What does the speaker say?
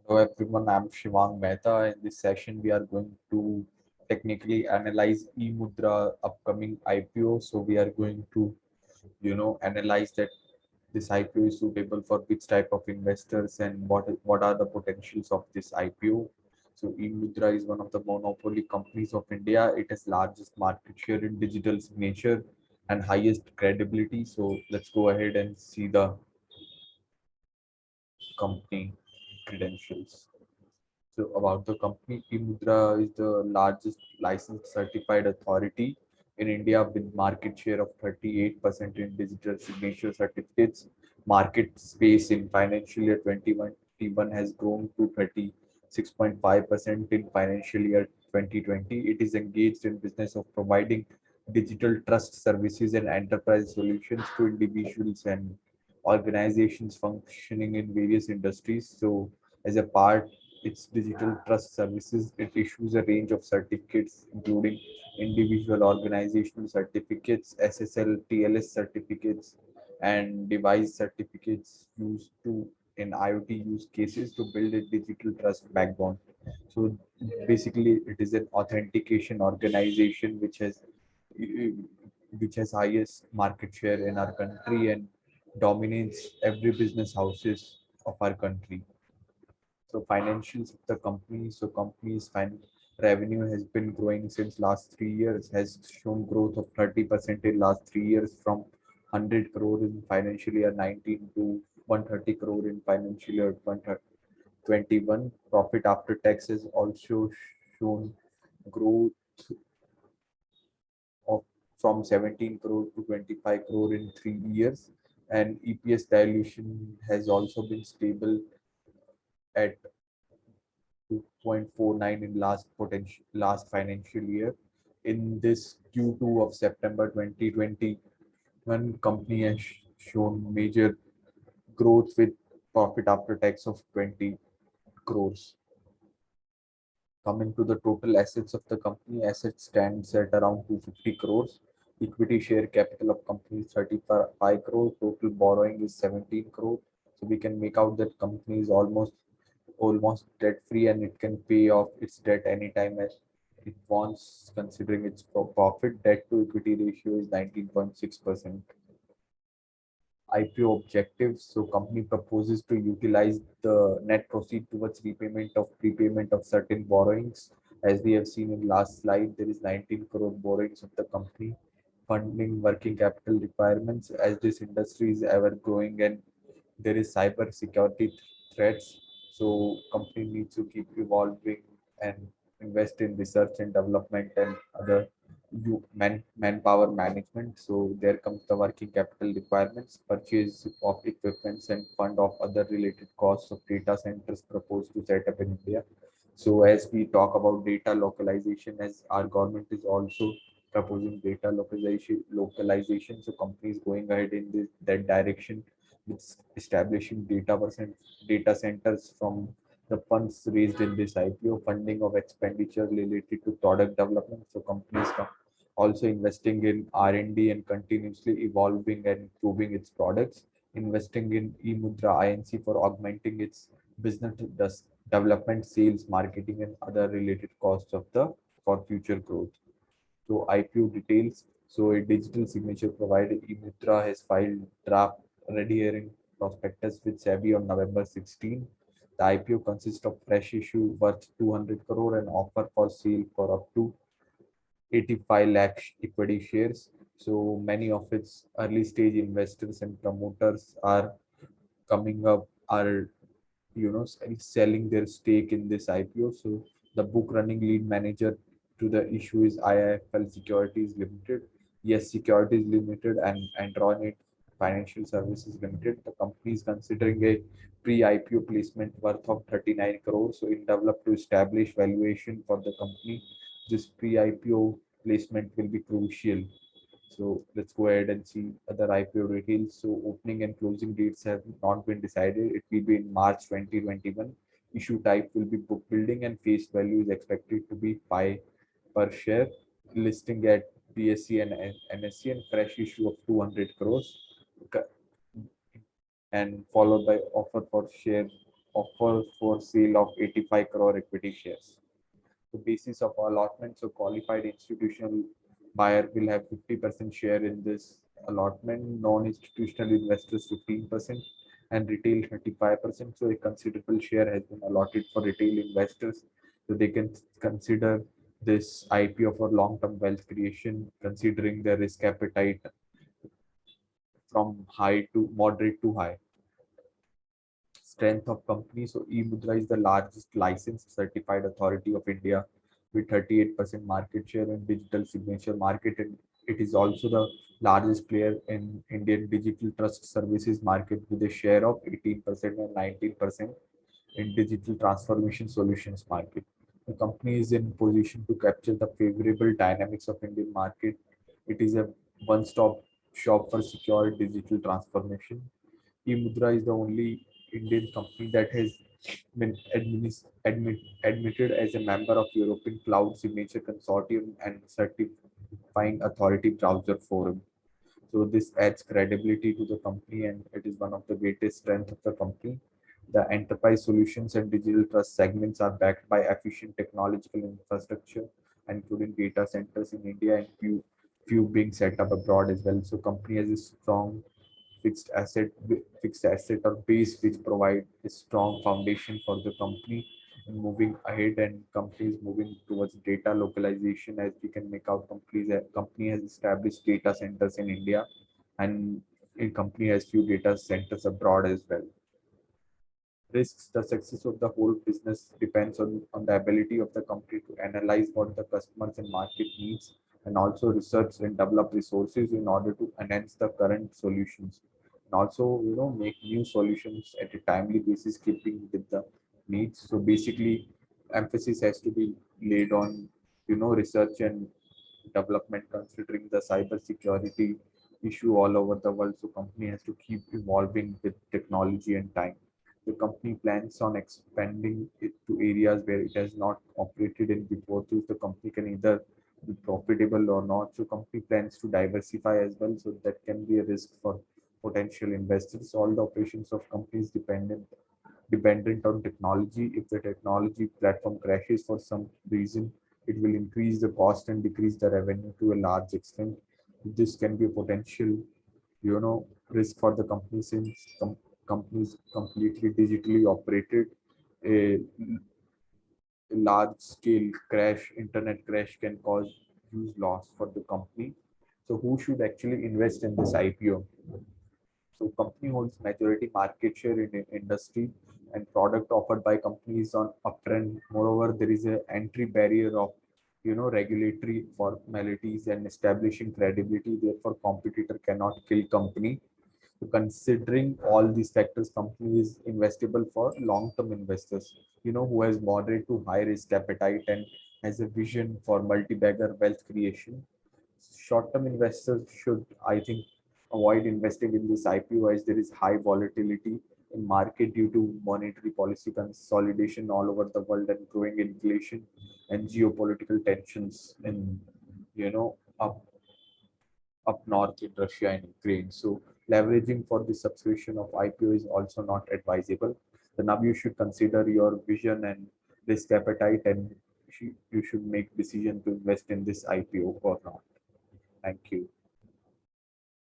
Hello everyone, I'm Shivang Mehta. In this session, we are going to technically analyze eMudhra upcoming IPO. So we are going to, analyze that this IPO is suitable for which type of investors and what are the potentials of this IPO. So eMudhra is one of the monopoly companies of India. It has largest market share in digital signature and highest credibility. So let's go ahead and see the company credentials. So about the company, eMudhra is the largest licensed certified authority in India with market share of 38% in digital signature certificates. Market space in financial year 2021 has grown to 36.5% in financial year 2020. It is engaged in business of providing digital trust services and enterprise solutions to individuals and organizations functioning in various industries. So as a part its digital trust services, it issues a range of certificates, including individual organizational certificates, SSL, TLS certificates, and device certificates used to in IoT use cases to build a digital trust backbone. So basically, it is an authentication organization which has highest market share in our country and dominates every business houses of our country. So financials of the company. So company's revenue has been growing since last 3 years, has shown growth of 30% in last 3 years from 100 crore in financial year 19 to 130 crore in financial year 21. Profit after tax has also shown growth of from 17 crore to 25 crore in 3 years. And EPS dilution has also been stable at 2.49 in last financial year. In this Q2 of September 2020, one company has shown major growth with profit after tax of 20 crores. Coming to the total assets of the company, assets stands at around 250 crores. Equity share capital of company is 35 crore. Total borrowing is 17 crore. So we can make out that company is almost debt free and it can pay off its debt anytime as it wants, considering its profit. Debt to equity ratio is 19.6%. IPO objectives. So company proposes to utilize the net proceed towards repayment of prepayment of certain borrowings. As we have seen in last slide, there is 19 crore borrowings of the company. Funding working capital requirements, as this industry is ever growing and there is cyber security threats. So company needs to keep evolving and invest in research and development and other manpower management. So there comes the working capital requirements, purchase of equipments and fund of other related costs of data centers proposed to set up in India. So as we talk about data localization, as our government is also proposing data localization, so companies going ahead in that direction with establishing data centers from the funds raised in this IPO, funding of expenditure related to product development. So companies also investing in R&D and continuously evolving and improving its products, investing in eMudhra INC for augmenting its business development, sales, marketing, and other related costs of the for future growth. So IPO details. So a digital signature provider eMudhra has filed draft red herring prospectus with SEBI on November 16. The IPO consists of fresh issue worth 200 crore and offer for sale for up to 85 lakh equity shares. So many of its early stage investors and promoters are coming up, are selling their stake in this IPO. So the book running lead manager to the issue is IIFL Securities Limited, Yes Securities Limited, and Andronid Financial Services Limited. The company is considering a pre-IPO placement worth of 39 crores. So in developed to establish valuation for the company, this pre-IPO placement will be crucial. So let's go ahead and see other IPO details. So opening and closing dates have not been decided. It will be in March 2021. Issue type will be book building and face value is expected to be 5 per share. Listing at BSE and NSE and fresh issue of 200 crores and followed by offer for share offer for sale of 85 crore equity shares. The basis of allotment, so qualified institutional buyer will have 50% share in this allotment, non-institutional investors 15%, and retail 35%. So a considerable share has been allotted for retail investors, so they can consider this IPO for long-term wealth creation, considering their risk appetite from high to moderate to high. Strength of company. So eMudhra is the largest licensed certified authority of India with 38% market share in digital signature market, and it is also the largest player in Indian digital trust services market with a share of 18% and 19% in digital transformation solutions market. The company is in position to capture the favorable dynamics of Indian market. It is a one-stop shop for secure digital transformation. eMudhra is the only Indian company that has been admitted as a member of European Cloud Signature Consortium and Certifying Authority Browser Forum. So this adds credibility to the company, and it is one of the greatest strengths of the company. The enterprise solutions and digital trust segments are backed by efficient technological infrastructure, including data centers in India and few being set up abroad as well. So company has a strong fixed asset fixed asset or base which provide a strong foundation for the company in moving ahead, and companies moving towards data localization. As we can make out, company has established data centers in India, and a company has few data centers abroad as well. Risks. The success of the whole business depends on the ability of the company to analyze what the customers and market needs, and also research and develop resources in order to enhance the current solutions, and also make new solutions at a timely basis keeping with the needs. So basically emphasis has to be laid on research and development, considering the cyber security issue all over the world. So company has to keep evolving with technology and time. The company plans on expanding it to areas where it has not operated in before, so the company can either be profitable or not. So company plans to diversify as well, so that can be a risk for potential investors. All the operations of companies dependent on technology. If the technology platform crashes for some reason, it will increase the cost and decrease the revenue to a large extent. This can be a potential, risk for the company, since companies completely digitally operated. A large scale crash, internet crash, can cause huge loss for the company. So who should actually invest in this IPO? So company holds majority market share in industry, and product offered by companies on uptrend. Moreover, there is a entry barrier of regulatory formalities and establishing credibility. Therefore, competitor cannot kill company. So considering all these factors, company is investable for long-term investors, who has moderate to high risk appetite and has a vision for multi-bagger wealth creation. Short-term investors should, I think, avoid investing in this IPO, as there is high volatility in market due to monetary policy consolidation all over the world and growing inflation and geopolitical tensions in up north in Russia and Ukraine. So leveraging for the subscription of IPO is also not advisable. So now you should consider your vision and risk appetite, and you should make decision to invest in this IPO or not. Thank you.